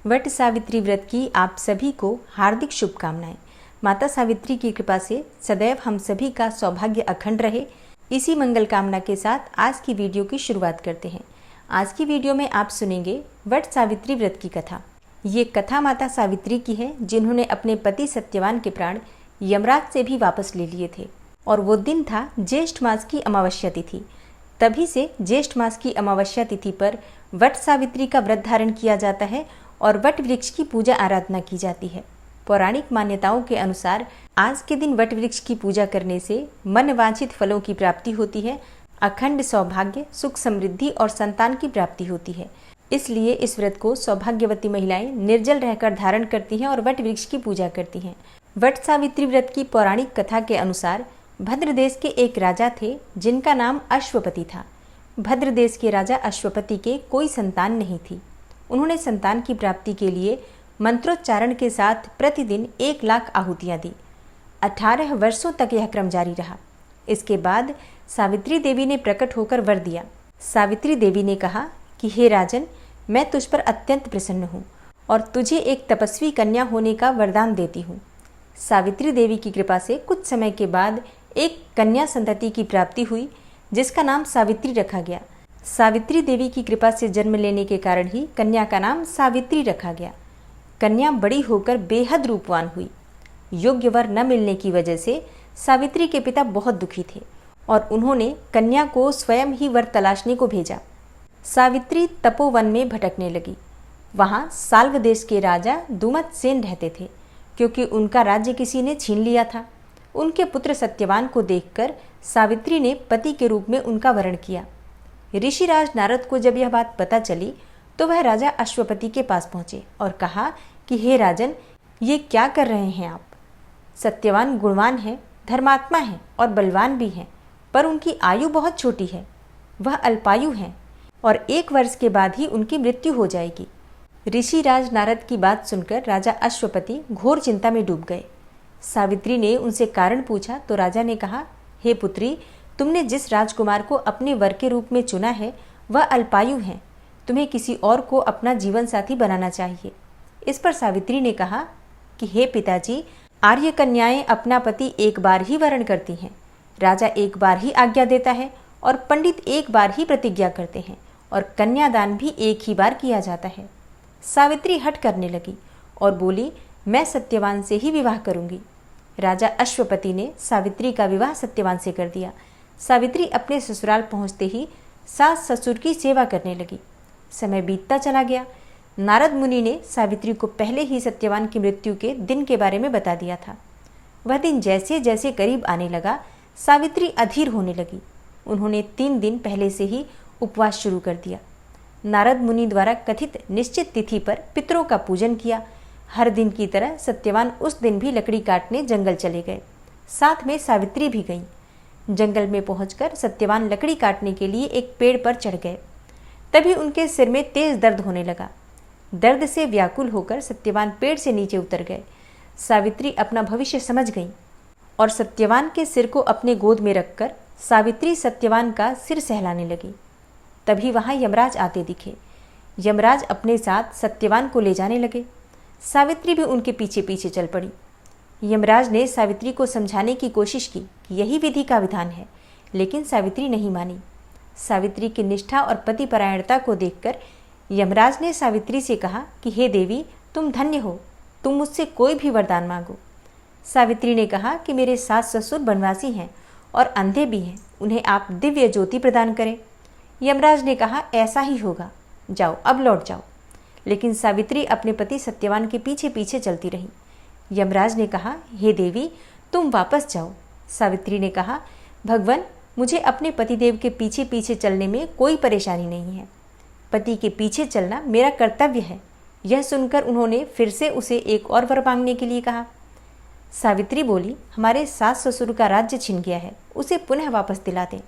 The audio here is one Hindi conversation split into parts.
वट सावित्री व्रत की आप सभी को हार्दिक शुभकामनाएं। माता सावित्री की कृपा से सदैव हम सभी का सौभाग्य अखंड रहे, इसी मंगल कामना के साथ आज की वीडियो की शुरुआत करते हैं। आज की वीडियो में आप सुनेंगे वट सावित्री व्रत की कथा। ये कथा माता सावित्री की है, जिन्होंने अपने पति सत्यवान के प्राण यमराज से भी वापस ले लिए थे। और वो दिन था ज्येष्ठ मास की अमावस्या तिथि। तभी से ज्येष्ठ मास की अमावस्या तिथि पर वट सावित्री का व्रत धारण किया जाता है और वट वृक्ष की पूजा आराधना की जाती है। पौराणिक मान्यताओं के अनुसार आज के दिन वट वृक्ष की पूजा करने से मनवांछित फलों की प्राप्ति होती है, अखंड सौभाग्य, सुख, समृद्धि और संतान की प्राप्ति होती है। इसलिए इस व्रत को सौभाग्यवती महिलाएं निर्जल रहकर धारण करती हैं और वट वृक्ष की पूजा करती हैं। वट सावित्री व्रत की पौराणिक कथा के अनुसार भद्र देश के एक राजा थे, जिनका नाम अश्वपति था। भद्र देश के राजा अश्वपति के कोई संतान नहीं थी। उन्होंने संतान की प्राप्ति के लिए मंत्रोच्चारण के साथ प्रतिदिन 1,00,000 आहुतियाँ दी। 18 वर्षों तक यह क्रम जारी रहा। इसके बाद सावित्री देवी ने प्रकट होकर वर दिया। सावित्री देवी ने कहा कि हे राजन, मैं तुझ पर अत्यंत प्रसन्न हूँ और तुझे एक तपस्वी कन्या होने का वरदान देती हूँ। सावित्री देवी की कृपा से कुछ समय के बाद एक कन्या संतति की प्राप्ति हुई, जिसका नाम सावित्री रखा गया। सावित्री देवी की कृपा से जन्म लेने के कारण ही कन्या का नाम सावित्री रखा गया। कन्या बड़ी होकर बेहद रूपवान हुई। योग्य वर न मिलने की वजह से सावित्री के पिता बहुत दुखी थे और उन्होंने कन्या को स्वयं ही वर तलाशने को भेजा। सावित्री तपोवन में भटकने लगी। वहाँ साल्व देश के राजा दुमतसेन रहते थे, क्योंकि उनका राज्य किसी ने छीन लिया था। उनके पुत्र सत्यवान को देखकर सावित्री ने पति के रूप में उनका वरण किया। ऋषिराज नारद को जब यह बात पता चली तो वह राजा अश्वपति के पास पहुंचे और कहा कि हे राजन, ये क्या कर रहे हैं आप? सत्यवान गुणवान है, धर्मात्मा है और बलवान भी है, पर उनकी आयु बहुत छोटी है। वह अल्पायु हैं और 1 वर्ष के बाद ही उनकी मृत्यु हो जाएगी। ऋषिराज नारद की बात सुनकर राजा अश्वपति घोर चिंता में डूब गए। सावित्री ने उनसे कारण पूछा तो राजा ने कहा, हे पुत्री, तुमने जिस राजकुमार को अपने वर के रूप में चुना है वह अल्पायु हैं। तुम्हें किसी और को अपना जीवन साथी बनाना चाहिए। इस पर सावित्री ने कहा कि हे पिताजी, आर्य कन्याएं अपना पति एक बार ही वरण करती हैं। राजा एक बार ही आज्ञा देता है और पंडित एक बार ही प्रतिज्ञा करते हैं और कन्यादान भी एक ही बार किया जाता है। सावित्री हठ करने लगी और बोली, मैं सत्यवान से ही विवाह करूंगी। राजा अश्वपति ने सावित्री का विवाह सत्यवान से कर दिया। सावित्री अपने ससुराल पहुंचते ही सास ससुर की सेवा करने लगी। समय बीतता चला गया। नारद मुनि ने सावित्री को पहले ही सत्यवान की मृत्यु के दिन के बारे में बता दिया था। वह दिन जैसे जैसे करीब आने लगा, सावित्री अधीर होने लगी। उन्होंने 3 दिन पहले से ही उपवास शुरू कर दिया। नारद मुनि द्वारा कथित निश्चित तिथि पर पितरों का पूजन किया। हर दिन की तरह सत्यवान उस दिन भी लकड़ी काटने जंगल चले गए। साथ में सावित्री भी गईं। जंगल में पहुंचकर सत्यवान लकड़ी काटने के लिए एक पेड़ पर चढ़ गए। तभी उनके सिर में तेज दर्द होने लगा। दर्द से व्याकुल होकर सत्यवान पेड़ से नीचे उतर गए। सावित्री अपना भविष्य समझ गईं और सत्यवान के सिर को अपने गोद में रखकर सावित्री सत्यवान का सिर सहलाने लगी। तभी वहां यमराज आते दिखे। यमराज अपने साथ सत्यवान को ले जाने लगे। सावित्री भी उनके पीछे पीछे चल पड़ी। यमराज ने सावित्री को समझाने की कोशिश की कि यही विधि का विधान है, लेकिन सावित्री नहीं मानी। सावित्री की निष्ठा और पतिपरायणता को देखकर यमराज ने सावित्री से कहा कि हे देवी, तुम धन्य हो, तुम मुझसे कोई भी वरदान मांगो। सावित्री ने कहा कि मेरे सास ससुर वनवासी हैं और अंधे भी हैं, उन्हें आप दिव्य ज्योति प्रदान करें। यमराज ने कहा, ऐसा ही होगा, जाओ अब लौट जाओ। लेकिन सावित्री अपने पति सत्यवान के पीछे पीछे चलती रही। यमराज ने कहा, हे देवी, तुम वापस जाओ। सावित्री ने कहा, भगवान, मुझे अपने पतिदेव के पीछे पीछे चलने में कोई परेशानी नहीं है। पति के पीछे चलना मेरा कर्तव्य है। यह सुनकर उन्होंने फिर से उसे एक और वर मांगने के लिए कहा। सावित्री बोली, हमारे सास ससुर का राज्य छिन गया है, उसे पुनः वापस दिला दें।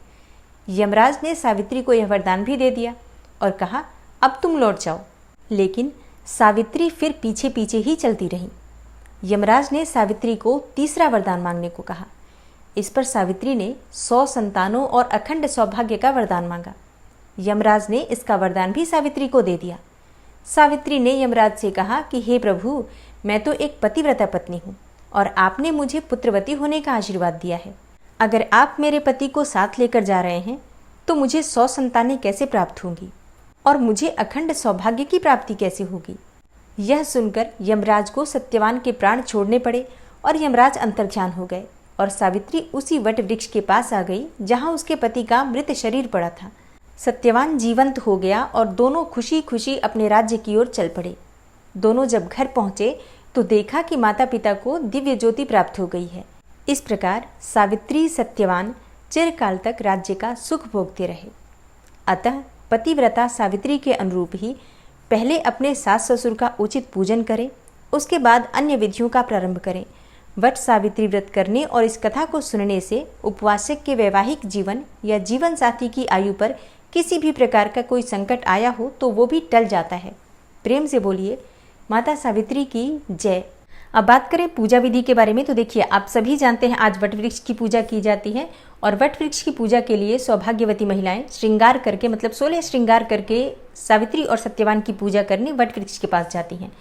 यमराज ने सावित्री को यह वरदान भी दे दिया और कहा, अब तुम लौट जाओ। लेकिन सावित्री फिर पीछे पीछे ही चलती रही। यमराज ने सावित्री को तीसरा वरदान मांगने को कहा। इस पर सावित्री ने 100 संतानों और अखंड सौभाग्य का वरदान मांगा। यमराज ने इसका वरदान भी सावित्री को दे दिया। सावित्री ने यमराज से कहा कि हे प्रभु, मैं तो एक पतिव्रता पत्नी हूँ और आपने मुझे पुत्रवती होने का आशीर्वाद दिया है। अगर आप मेरे पति को साथ लेकर जा रहे हैं तो मुझे 100 संतानें कैसे प्राप्त होंगी और मुझे अखंड सौभाग्य की प्राप्ति कैसे होगी। यह सुनकर यमराज को सत्यवान के प्राण छोड़ने पड़े और यमराज अंतर्ध्यान हो गए और सावित्री उसी वट वृक्ष के पास आ गई जहाँ उसके पति का मृत शरीर पड़ा था। सत्यवान जीवंत हो गया और दोनों खुशी खुशी अपने राज्य की ओर चल पड़े। दोनों जब घर पहुंचे तो देखा कि माता पिता को दिव्य ज्योति प्राप्त हो गई है। इस प्रकार सावित्री सत्यवान चिरकाल तक राज्य का सुख भोगते रहे। अतः पतिव्रता सावित्री के अनुरूप ही पहले अपने सास ससुर का उचित पूजन करें, उसके बाद अन्य विधियों का प्रारंभ करें। वट सावित्री व्रत करने और इस कथा को सुनने से उपवासक के वैवाहिक जीवन या जीवन साथी की आयु पर किसी भी प्रकार का कोई संकट आया हो तो वो भी टल जाता है। प्रेम से बोलिए माता सावित्री की जय। अब बात करें पूजा विधि के बारे में, तो देखिए आप सभी जानते हैं आज वट वृक्ष की पूजा की जाती है और वट वृक्ष की पूजा के लिए सौभाग्यवती महिलाएं श्रृंगार करके मतलब 16 श्रृंगार करके सावित्री और सत्यवान की पूजा करने वट वृक्ष के पास जाती हैं।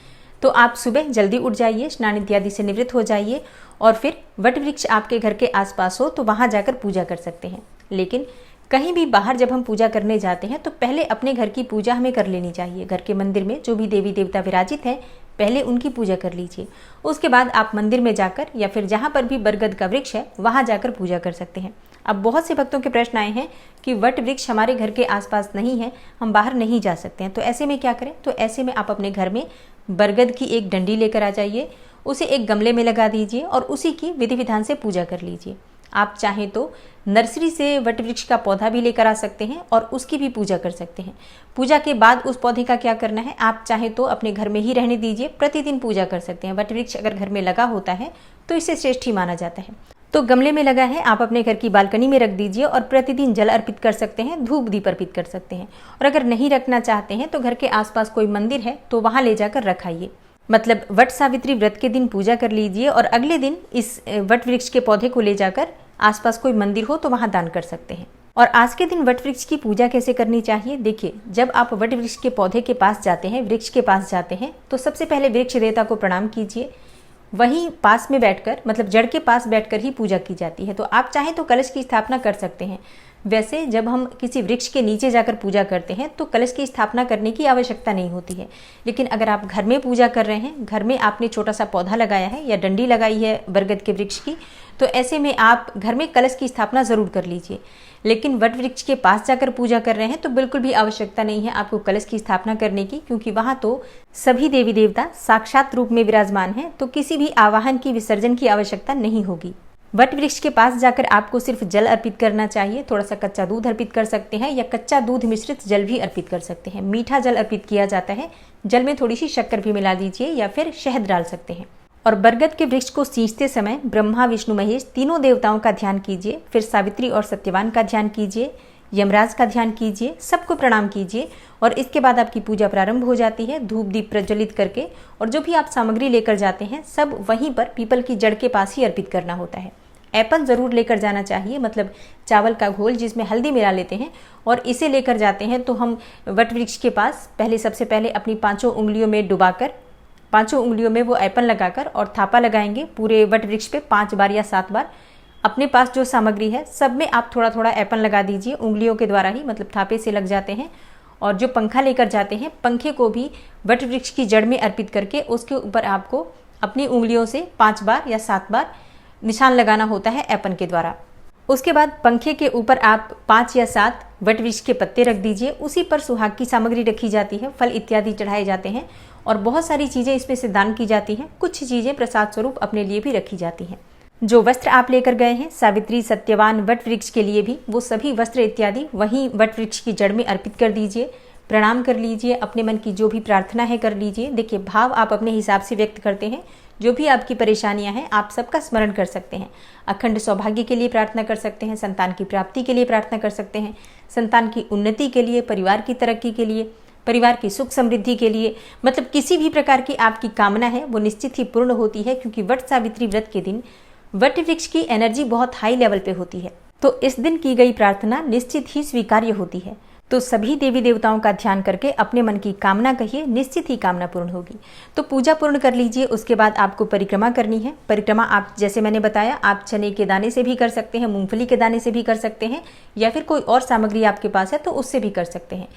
तो आप सुबह जल्दी उठ जाइए, स्नान इत्यादि से निवृत्त हो जाइए और फिर वट वृक्ष आपके घर के आसपास हो तो वहां जाकर पूजा कर सकते हैं। लेकिन कहीं भी बाहर जब हम पूजा करने जाते हैं तो पहले अपने घर की पूजा हमें कर लेनी चाहिए। घर के मंदिर में जो भी देवी देवता विराजित हैं पहले उनकी पूजा कर लीजिए। उसके बाद आप मंदिर में जाकर या फिर जहाँ पर भी बरगद का वृक्ष है वहाँ जाकर पूजा कर सकते हैं। अब बहुत से भक्तों के प्रश्न आए हैं कि वट वृक्ष हमारे घर के आसपास नहीं है, हम बाहर नहीं जा सकते हैं, तो ऐसे में क्या करें। तो ऐसे में आप अपने घर में बरगद की एक डंडी लेकर आ जाइए, उसे एक गमले में लगा दीजिए और उसी की विधि विधान से पूजा कर लीजिए। आप चाहें तो नर्सरी से वट वृक्ष का पौधा भी लेकर आ सकते हैं और उसकी भी पूजा कर सकते हैं। पूजा के बाद उस पौधे का क्या करना है, आप चाहें तो अपने घर में ही रहने दीजिए, प्रतिदिन पूजा कर सकते हैं। वट वृक्ष अगर घर में लगा होता है तो इसे श्रेष्ठ ही माना जाता है। तो गमले में लगा है, आप अपने घर की बालकनी में रख दीजिए और प्रतिदिन जल अर्पित कर सकते हैं, धूप दीप अर्पित कर सकते हैं। और अगर नहीं रखना चाहते हैं तो घर के आसपास कोई मंदिर है तो वहां ले जाकर रखाइए। मतलब वट सावित्री व्रत के दिन पूजा कर लीजिए और अगले दिन इस वट वृक्ष के पौधे को ले जाकर आसपास कोई मंदिर हो तो वहां दान कर सकते हैं। और आज के दिन वट वृक्ष की पूजा कैसे करनी चाहिए, देखिए जब आप वट वृक्ष के पौधे के पास जाते हैं, वृक्ष के पास जाते हैं तो सबसे पहले वृक्ष देवता को प्रणाम कीजिए। वहीं पास में बैठकर मतलब जड़ के पास बैठकर ही पूजा की जाती है। तो आप चाहें तो कलश की स्थापना कर सकते हैं। वैसे जब हम किसी वृक्ष के नीचे जाकर पूजा करते हैं तो कलश की स्थापना करने की आवश्यकता नहीं होती है। लेकिन अगर आप घर में पूजा कर रहे हैं, घर में आपने छोटा सा पौधा लगाया है या डंडी लगाई है बरगद के वृक्ष की, तो ऐसे में आप घर में कलश की स्थापना जरूर कर लीजिए। लेकिन वट वृक्ष के पास जाकर पूजा कर रहे हैं तो बिल्कुल भी आवश्यकता नहीं है आपको कलश की स्थापना करने की, क्योंकि वहां तो सभी देवी देवता साक्षात रूप में विराजमान हैं, तो किसी भी आवाहन की विसर्जन की आवश्यकता नहीं होगी। वट वृक्ष के पास जाकर आपको सिर्फ जल अर्पित करना चाहिए। थोड़ा सा कच्चा दूध अर्पित कर सकते हैं या कच्चा दूध मिश्रित जल भी अर्पित कर सकते हैं। मीठा जल अर्पित किया जाता है, जल में थोड़ी सी शक्कर भी मिला दीजिए या फिर शहद डाल सकते हैं। और बरगद के वृक्ष को सींचते समय ब्रह्मा विष्णु महेश तीनों देवताओं का ध्यान कीजिए, फिर सावित्री और सत्यवान का ध्यान कीजिए, यमराज का ध्यान कीजिए, सबको प्रणाम कीजिए और इसके बाद आपकी पूजा प्रारंभ हो जाती है धूप दीप प्रज्वलित करके। और जो भी आप सामग्री लेकर जाते हैं सब वहीं पर पीपल की जड़ के पास ही अर्पित करना होता है। एप्पल ज़रूर लेकर जाना चाहिए, मतलब चावल का घोल जिसमें हल्दी मिला लेते हैं और इसे लेकर जाते हैं। तो हम वट वृक्ष के पास सबसे पहले अपनी 5 उंगलियों में डुबाकर 5 उंगलियों में वो एप्पल लगाकर और थापा लगाएंगे पूरे वट वृक्ष पे 5 बार या 7 बार। अपने पास जो सामग्री है सब में आप थोड़ा थोड़ा एप्पल लगा दीजिए उंगलियों के द्वारा ही, मतलब थापे से लग जाते हैं। और जो पंखा लेकर जाते हैं, पंखे को भी वट वृक्ष की जड़ में अर्पित करके उसके ऊपर आपको अपनी उंगलियों से 5 बार या 7 बार निशान लगाना होता है एप्पल के द्वारा। उसके बाद पंखे के ऊपर आप 5 या 7 वट वृक्ष के पत्ते रख दीजिए। उसी पर सुहाग की सामग्री रखी जाती है, फल इत्यादि चढ़ाए जाते हैं और बहुत सारी चीज़ें इसमें से दान की जाती हैं। कुछ चीज़ें प्रसाद स्वरूप अपने लिए भी रखी जाती हैं। जो वस्त्र आप लेकर गए हैं सावित्री सत्यवान वट वृक्ष के लिए भी, वो सभी वस्त्र इत्यादि वहीं वट वृक्ष की जड़ में अर्पित कर दीजिए। प्रणाम कर लीजिए, अपने मन की जो भी प्रार्थना है कर लीजिए। देखिए भाव आप अपने हिसाब से व्यक्त करते हैं। जो भी आपकी परेशानियां हैं आप सबका स्मरण कर सकते हैं। अखंड सौभाग्य के लिए प्रार्थना कर सकते हैं, संतान की प्राप्ति के लिए प्रार्थना कर सकते हैं, संतान की उन्नति के लिए, परिवार की तरक्की के लिए, परिवार की सुख समृद्धि के लिए, मतलब किसी भी प्रकार की आपकी कामना है वो निश्चित ही पूर्ण होती है। क्योंकि वट सावित्री व्रत के दिन वट वृक्ष की एनर्जी बहुत हाई लेवल पे होती है, तो इस दिन की गई प्रार्थना निश्चित ही स्वीकार्य होती है। तो सभी देवी देवताओं का ध्यान करके अपने मन की कामना कहिए, निश्चित ही कामना पूर्ण होगी। तो पूजा पूर्ण कर लीजिए। उसके बाद आपको परिक्रमा करनी है। परिक्रमा आप जैसे मैंने बताया, आप चने के दाने से भी कर सकते हैं, मूंगफली के दाने से भी कर सकते हैं, या फिर कोई और सामग्री आपके पास है तो उससे भी कर सकते हैं।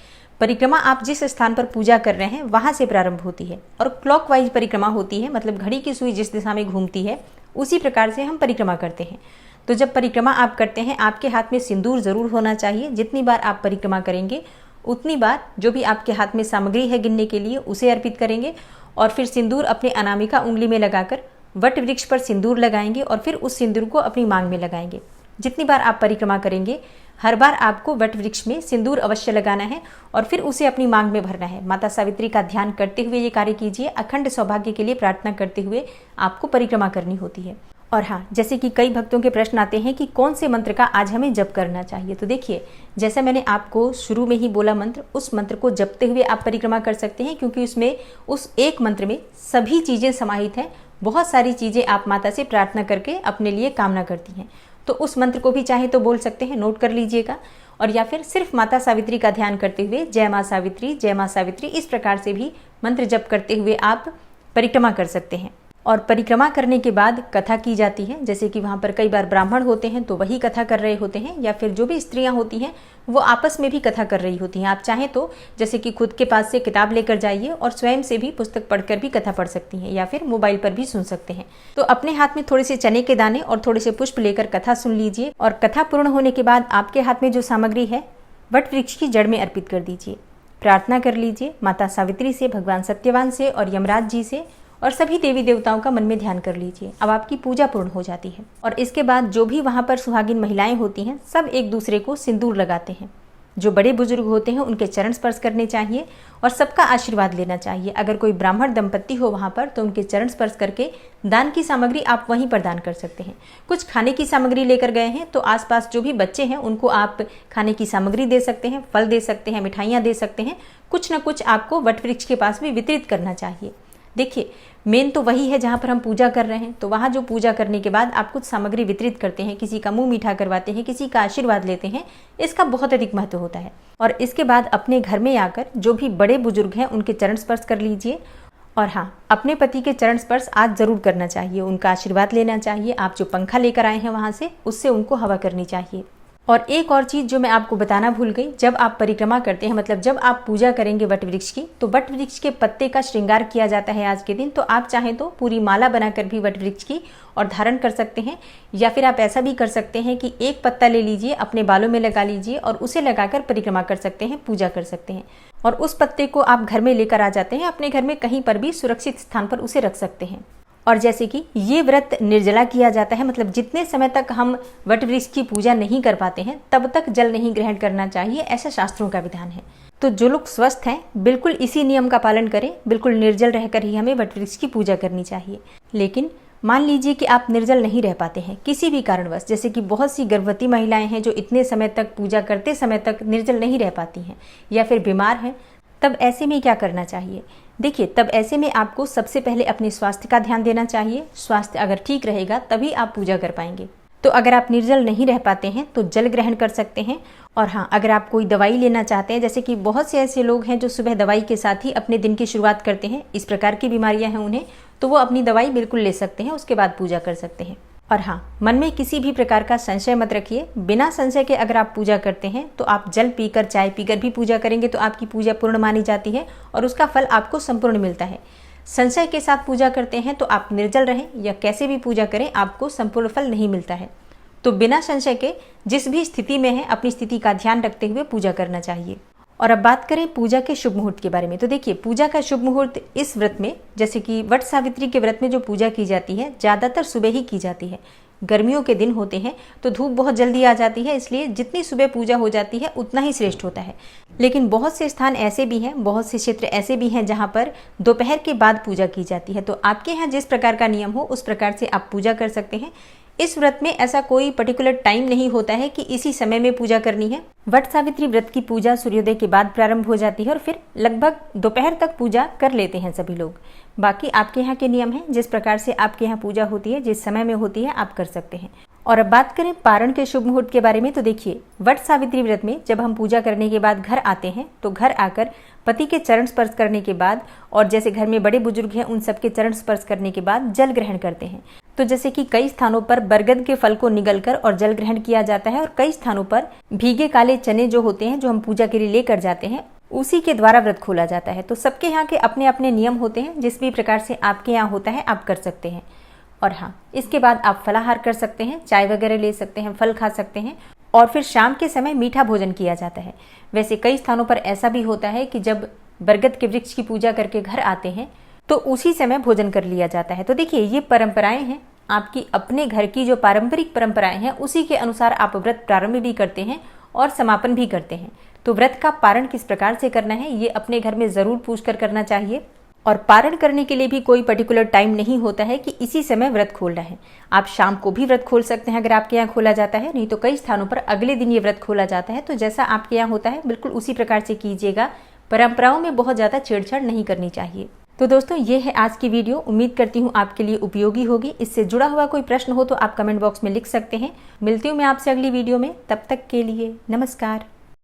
परिक्रमा आप जिस स्थान पर पूजा कर रहे हैं वहां से प्रारंभ होती है और क्लॉकवाइज परिक्रमा होती है, मतलब घड़ी की सुई जिस दिशा में घूमती है उसी प्रकार से हम परिक्रमा करते हैं। तो जब परिक्रमा आप करते हैं, आपके हाथ में सिंदूर जरूर होना चाहिए। जितनी बार आप परिक्रमा करेंगे उतनी बार जो भी आपके हाथ में सामग्री है गिनने के लिए उसे अर्पित करेंगे और फिर सिंदूर अपने अनामिका उंगली में लगाकर वट वृक्ष पर सिंदूर लगाएंगे और फिर उस सिंदूर को अपनी मांग में लगाएंगे। जितनी बार आप परिक्रमा करेंगे हर बार आपको वट वृक्ष में सिंदूर अवश्य लगाना है और फिर उसे अपनी मांग में भरना है। माता सावित्री का ध्यान करते हुए ये कार्य कीजिए। अखंड सौभाग्य के लिए प्रार्थना करते हुए आपको परिक्रमा करनी होती है। और हाँ, जैसे कि कई भक्तों के प्रश्न आते हैं कि कौन से मंत्र का आज हमें जप करना चाहिए। तो देखिए, जैसा मैंने आपको शुरू में ही बोला मंत्र, उस मंत्र को जपते हुए आप परिक्रमा कर सकते हैं, क्योंकि उसमें उस एक मंत्र में सभी चीज़ें समाहित हैं। बहुत सारी चीज़ें आप माता से प्रार्थना करके अपने लिए कामना करती हैं। तो उस मंत्र को भी चाहे तो बोल सकते हैं, नोट कर लीजिएगा। और या फिर सिर्फ माता सावित्री का ध्यान करते हुए जय माँ सावित्री, जय माँ सावित्री, इस प्रकार से भी मंत्र जप करते हुए आप परिक्रमा कर सकते हैं। और परिक्रमा करने के बाद कथा की जाती है। जैसे कि वहाँ पर कई बार ब्राह्मण होते हैं तो वही कथा कर रहे होते हैं, या फिर जो भी स्त्रियाँ होती हैं वो आपस में भी कथा कर रही होती हैं। आप चाहें तो जैसे कि खुद के पास से किताब लेकर जाइए और स्वयं से भी पुस्तक पढ़कर भी कथा पढ़ सकती हैं, या फिर मोबाइल पर भी सुन सकते हैं। तो अपने हाथ में थोड़े से चने के दाने और थोड़े से पुष्प लेकर कथा सुन लीजिए और कथा पूर्ण होने के बाद आपके हाथ में जो सामग्री है वट वृक्ष की जड़ में अर्पित कर दीजिए। प्रार्थना कर लीजिए माता सावित्री से, भगवान सत्यवान से और यमराज जी से, और सभी देवी देवताओं का मन में ध्यान कर लीजिए। अब आपकी पूजा पूर्ण हो जाती है। और इसके बाद जो भी वहाँ पर सुहागिन महिलाएं होती हैं सब एक दूसरे को सिंदूर लगाते हैं। जो बड़े बुजुर्ग होते हैं उनके चरण स्पर्श करने चाहिए और सबका आशीर्वाद लेना चाहिए। अगर कोई ब्राह्मण दंपत्ति हो वहाँ पर तो उनके चरण स्पर्श करके दान की सामग्री आप वहीं पर दान कर सकते हैं। कुछ खाने की सामग्री लेकर गए हैं तो आसपास जो भी बच्चे हैं उनको आप खाने की सामग्री दे सकते हैं, फल दे सकते हैं, मिठाइयाँ दे सकते हैं। कुछ न कुछ आपको वट वृक्ष के पास भी वितरित करना चाहिए। देखिए, मेन तो वही है जहाँ पर हम पूजा कर रहे हैं, तो वहाँ जो पूजा करने के बाद आप कुछ सामग्री वितरित करते हैं, किसी का मुंह मीठा करवाते हैं, किसी का आशीर्वाद लेते हैं, इसका बहुत अधिक महत्व होता है। और इसके बाद अपने घर में आकर जो भी बड़े बुजुर्ग हैं उनके चरण स्पर्श कर लीजिए। और हाँ, अपने पति के चरण स्पर्श आज जरूर करना चाहिए, उनका आशीर्वाद लेना चाहिए। आप जो पंखा लेकर आए हैं वहाँ से, उससे उनको हवा करनी चाहिए। और एक और चीज़ जो मैं आपको बताना भूल गई, जब आप परिक्रमा करते हैं, मतलब जब आप पूजा करेंगे वट वृक्ष की, तो वट वृक्ष के पत्ते का श्रृंगार किया जाता है आज के दिन। तो आप चाहें तो पूरी माला बनाकर भी वट वृक्ष की और धारण कर सकते हैं, या फिर आप ऐसा भी कर सकते हैं कि एक पत्ता ले लीजिए, अपने बालों में लगा लीजिए और उसे लगाकर परिक्रमा कर सकते हैं, पूजा कर सकते हैं। और उस पत्ते को आप घर में लेकर आ जाते हैं, अपने घर में कहीं पर भी सुरक्षित स्थान पर उसे रख सकते हैं। और जैसे कि ये व्रत निर्जला किया जाता है, मतलब जितने समय तक हम वट वृक्ष की पूजा नहीं कर पाते हैं तब तक जल नहीं ग्रहण करना चाहिए, ऐसा शास्त्रों का विधान है। तो जो लोग स्वस्थ हैं बिल्कुल इसी नियम का पालन करें, बिल्कुल निर्जल रहकर ही हमें वट वृक्ष की पूजा करनी चाहिए। लेकिन मान लीजिए कि आप निर्जल नहीं रह पाते हैं किसी भी कारणवश, जैसे कि बहुत सी गर्भवती महिलाएं हैं जो इतने समय तक पूजा करते समय तक निर्जल नहीं रह पाती हैं, या फिर बीमार हैं, तब ऐसे में क्या करना चाहिए? देखिए, तब ऐसे में आपको सबसे पहले अपने स्वास्थ्य का ध्यान देना चाहिए। स्वास्थ्य अगर ठीक रहेगा तभी आप पूजा कर पाएंगे। तो अगर आप निर्जल नहीं रह पाते हैं तो जल ग्रहण कर सकते हैं। और हाँ, अगर आप कोई दवाई लेना चाहते हैं, जैसे कि बहुत से ऐसे लोग हैं जो सुबह दवाई के साथ ही अपने दिन की शुरुआत करते हैं, इस प्रकार की बीमारियां हैं उन्हें, तो वो अपनी दवाई बिल्कुल ले सकते हैं, उसके बाद पूजा कर सकते हैं। और हाँ, मन में किसी भी प्रकार का संशय मत रखिए। बिना संशय के अगर आप पूजा करते हैं तो आप जल पीकर, चाय पीकर भी पूजा करेंगे तो आपकी पूजा पूर्ण मानी जाती है और उसका फल आपको संपूर्ण मिलता है। संशय के साथ पूजा करते हैं तो आप निर्जल रहें या कैसे भी पूजा करें, आपको संपूर्ण फल नहीं मिलता है। तो बिना संशय के जिस भी स्थिति में है अपनी स्थिति का ध्यान रखते हुए पूजा करना चाहिए। और अब बात करें पूजा के शुभ मुहूर्त के बारे में, तो देखिए, पूजा का शुभ मुहूर्त इस व्रत में, जैसे कि वट सावित्री के व्रत में जो पूजा की जाती है ज़्यादातर सुबह ही की जाती है। गर्मियों के दिन होते हैं तो धूप बहुत जल्दी आ जाती है, इसलिए जितनी सुबह पूजा हो जाती है उतना ही श्रेष्ठ होता है। लेकिन बहुत से स्थान ऐसे भी हैं, बहुत से क्षेत्र ऐसे भी हैं जहाँ पर दोपहर के बाद पूजा की जाती है। तो आपके यहाँ जिस प्रकार का नियम हो उस प्रकार से आप पूजा कर सकते हैं। इस व्रत में ऐसा कोई पर्टिकुलर टाइम नहीं होता है कि इसी समय में पूजा करनी है। वट सावित्री व्रत की पूजा सूर्योदय के बाद प्रारंभ हो जाती है और फिर लगभग दोपहर तक पूजा कर लेते हैं सभी लोग। बाकी आपके यहाँ के नियम हैं, जिस प्रकार से आपके यहाँ पूजा होती है, जिस समय में होती है, आप कर सकते हैं। और अब बात करें पारण के शुभ मुहूर्त के बारे में, तो देखिए वट सावित्री व्रत में जब हम पूजा करने के बाद घर आते हैं तो घर आकर पति के चरण स्पर्श करने के बाद और जैसे घर में बड़े बुजुर्ग हैं उन सबके चरण स्पर्श करने के बाद जल ग्रहण करते हैं। तो जैसे कि कई स्थानों पर बरगद के फल को निगलकर और जल ग्रहण किया जाता है और कई स्थानों पर भीगे काले चने जो होते हैं जो हम पूजा के लिए लेकर जाते हैं उसी के द्वारा व्रत खोला जाता है। तो सबके यहाँ के अपने अपने नियम होते हैं, जिस भी प्रकार से आपके यहाँ होता है आप कर सकते हैं। और हाँ, इसके बाद आप फलाहार कर सकते हैं, चाय वगैरह ले सकते हैं, फल खा सकते हैं और फिर शाम के समय मीठा भोजन किया जाता है। वैसे कई स्थानों पर ऐसा भी होता है कि जब बरगद के वृक्ष की पूजा करके घर आते हैं तो उसी समय भोजन कर लिया जाता है। तो देखिए ये परंपराएं हैं, आपकी अपने घर की जो पारंपरिक परंपराएं हैं उसी के अनुसार आप व्रत प्रारंभ भी करते हैं और समापन भी करते हैं। तो व्रत का पारण किस प्रकार से करना है ये अपने घर में जरूर पूछकर करना चाहिए। और पारण करने के लिए भी कोई पर्टिकुलर टाइम नहीं होता है कि इसी समय व्रत खोलना है। आप शाम को भी व्रत खोल सकते हैं अगर आपके यहाँ खोला जाता है, नहीं तो कई स्थानों पर अगले दिन ये व्रत खोला जाता है। तो जैसा आपके यहाँ होता है बिल्कुल उसी प्रकार से कीजिएगा। परंपराओं में बहुत ज़्यादा छेड़छाड़ नहीं करनी चाहिए। तो दोस्तों ये है आज की वीडियो, उम्मीद करती हूँ आपके लिए उपयोगी होगी। इससे जुड़ा हुआ कोई प्रश्न हो तो आप कमेंट बॉक्स में लिख सकते हैं। मिलती हूँ मैं आपसे अगली वीडियो में, तब तक के लिए नमस्कार।